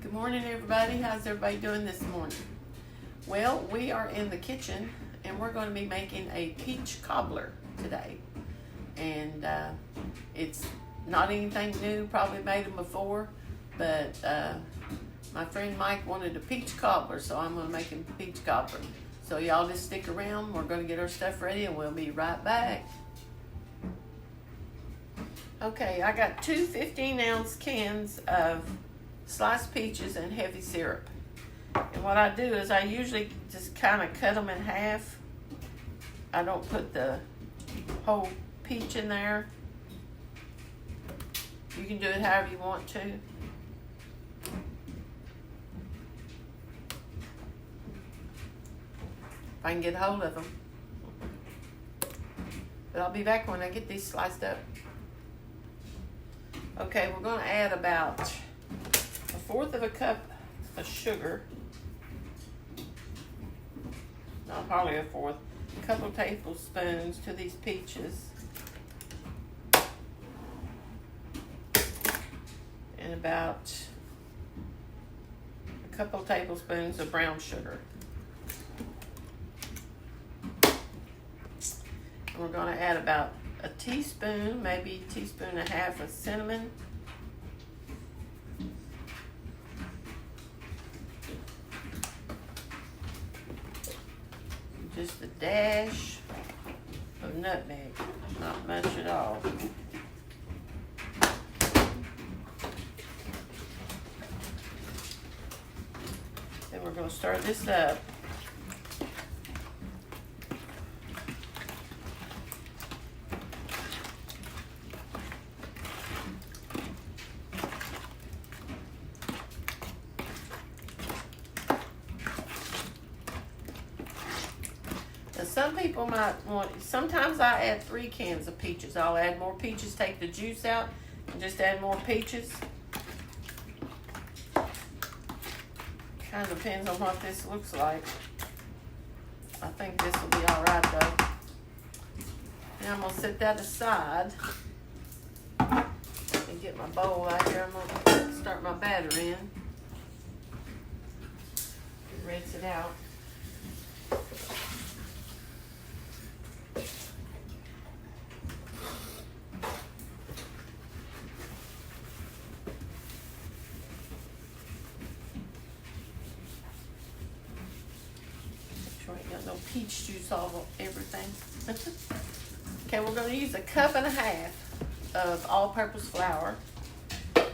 Good morning, everybody. How's everybody doing this morning? Well, we are in the kitchen and we're going to be making a peach cobbler today. And it's not anything new, probably made them before, but my friend Mike wanted a peach cobbler, so I'm going to make him a peach cobbler. So y'all just stick around. We're going to get our stuff ready and we'll be right back. Okay, I got two 15-ounce cans of sliced peaches and heavy syrup. And what I do is I usually just kind of cut them in half. I don't put the whole peach in there. You can do it however you want to. If I can get a hold of them. But I'll be back when I get these sliced up. Okay, we're going to add about 1/4 of a cup of sugar. Not hardly 1/4. A couple of tablespoons to these peaches. And about a couple of tablespoons of brown sugar. And we're going to add about a teaspoon, maybe a teaspoon and a half of cinnamon. Just a dash of nutmeg, not much at all. Then we're going to stir this up. Some people might want, sometimes I add 3 cans of peaches. I'll add more peaches, take the juice out, and just add more peaches. Kind of depends on what this looks like. I think this will be all right though. Now I'm going to set that aside and get my bowl out here. I'm going to start my batter in. Rinse it out. Ain't got no peach juice all over everything. Okay, we're going to use 1.5 cups of all-purpose flour. And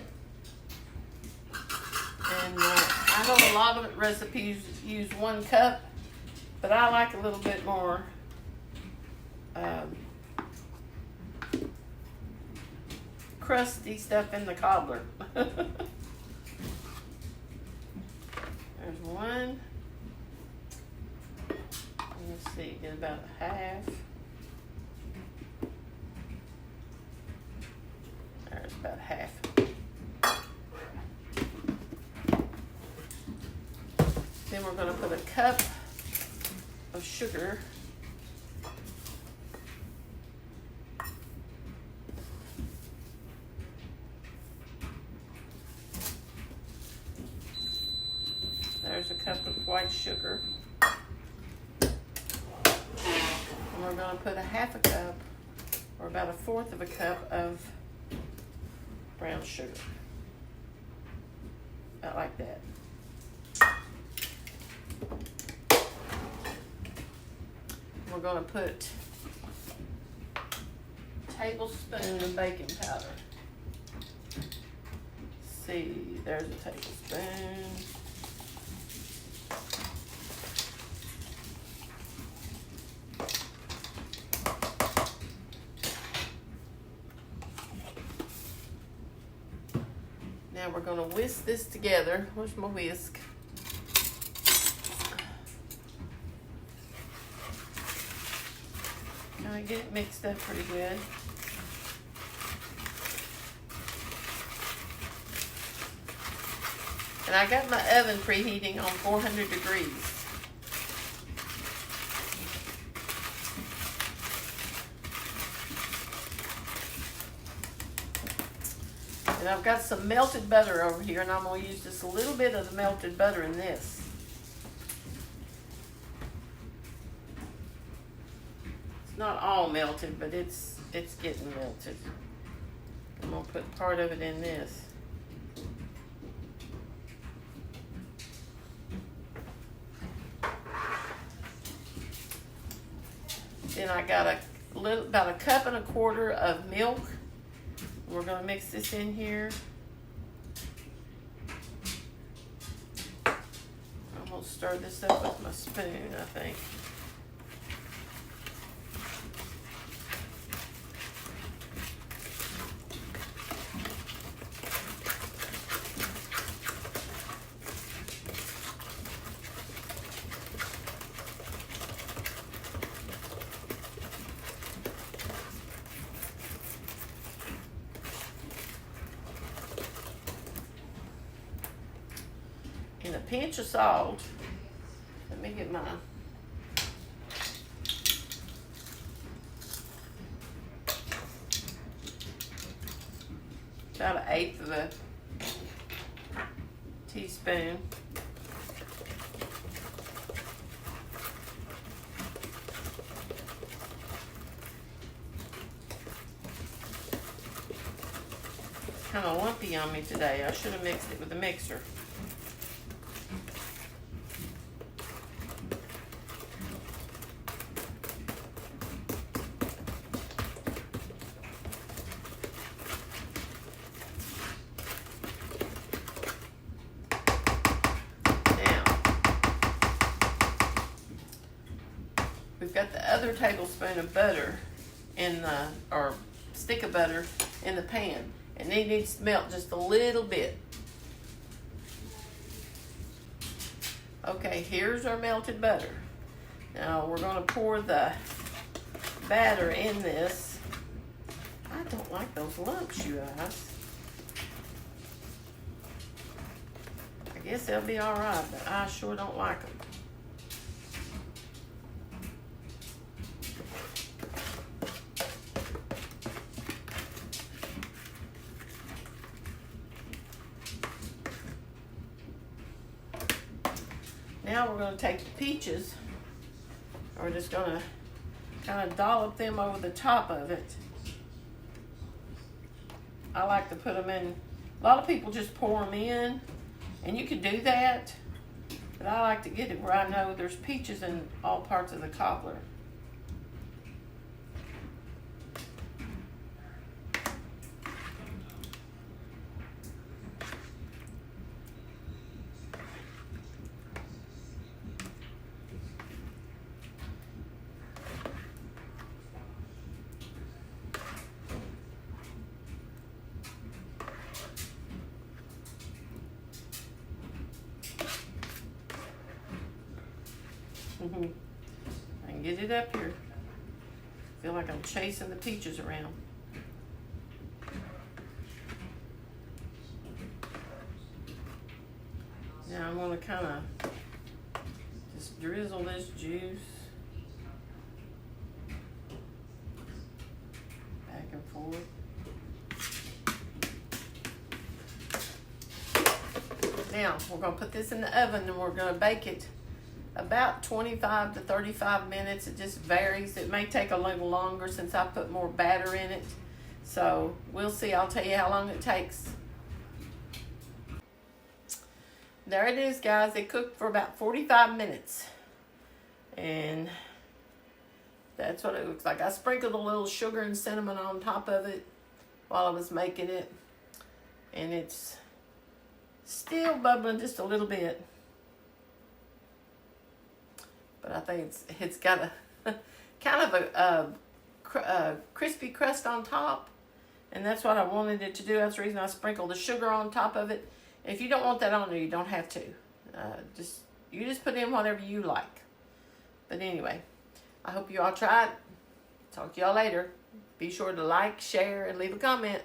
I know a lot of recipes use 1 cup, but I like a little bit more crusty stuff in the cobbler. There's 1. Let's see, get about a half. There's about half. Then we're going to put 1 cup of sugar. There's 1 cup of white sugar. We're going to put 1/2 cup, or about 1/4 of a cup of brown sugar. About like that. We're going to put a tablespoon of baking powder. Let's see, there's a tablespoon. Now we're going to whisk this together. Where's my whisk? Kind of get it mixed up pretty good. And I got my oven preheating on 400 degrees. And I've got some melted butter over here, and I'm going to use just a little bit of the melted butter in this. It's not all melted, but it's getting melted. I'm going to put part of it in this. Then I got about a cup and a quarter of milk. We're going to mix this in here. I'm going to stir this up with my spoon, I think. And a pinch of salt. Let me get my about 1/8 of a teaspoon. It's kind of lumpy on me today. I should have mixed it with a mixer. We've got the other tablespoon of butter in the, or stick of butter in the pan, and it needs to melt just a little bit. Okay, here's our melted butter. Now we're going to pour the batter in this. I don't like those lumps, you guys. I guess they'll be all right, but I sure don't like them. Now we're going to take the peaches, and we're just going to kind of dollop them over the top of it. I like to put them in, a lot of people just pour them in, and you can do that, but I like to get it where I know there's peaches in all parts of the cobbler. I can get it up here. Feel like I'm chasing the peaches around. Now I'm going to kind of just drizzle this juice back and forth. Now we're going to put this in the oven, and we're going to bake it about 25 to 35 minutes. It just varies. It may take a little longer since I put more batter in it. So we'll see. I'll tell you how long it takes. There it is, guys. It cooked for about 45 minutes. And that's what it looks like. I sprinkled a little sugar and cinnamon on top of it while I was making it. And it's still bubbling just a little bit. But I think it's got a kind of a crispy crust on top, and that's what I wanted it to do. That's the reason I sprinkled the sugar on top of it. If you don't want that on there, you don't have to. You just put in whatever you like. But anyway, I hope you all try it. Talk to y'all later. Be sure to like, share, and leave a comment.